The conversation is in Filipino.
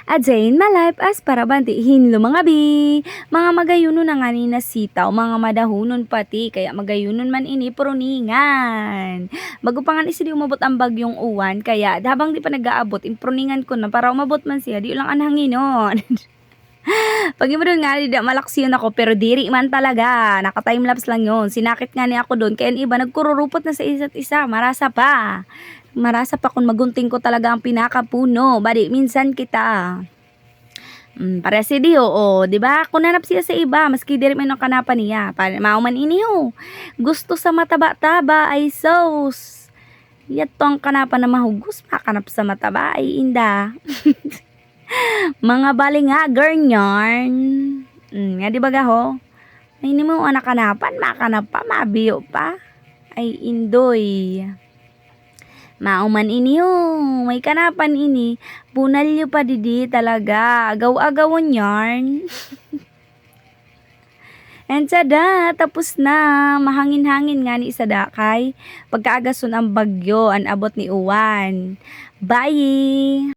A day in my life as para bantihin lo mga bi. Mga magayunon na nga ni nasitaw, mga madahunon pati, kaya magayunon man ini pruningan. Bago pa nga isi di umabot ang bagyong uwan, kaya habang di pa nag-aabot, impruningan ko na para umabot man siya, di ulang anhanginon. Pag mo doon nga, di malaksi yun ako, pero diri man talaga, naka-timelapse lang yun. Sinakit nga ni ako doon, kaya iba nagkururupot na sa isa't isa, marasa pa. Marasa pa kung magunting ko talaga ang pinakapuno. Badi, minsan kita. Para si Dio, di ba? Kung nanap siya sa iba, maski diri man ang kanapan niya. Para mauman iniyo. Gusto sa mataba-taba ay sauce. Yatong kanapan na mahugos, makanap sa mataba ay inda. Mga bali nga, garnyan. Nga di ba gaho? Ay, hindi mo anak kanapan, makanap pa, mabiyo pa. Ay, indoy. Mauman ini may kanapan ini. Punalyo pa didi talaga. Agaw-agawon yarn. And sada, tapos na. Mahangin-hangin nga ni sada kay pagkaagason ang bagyo, an abot ni uwan. Bye!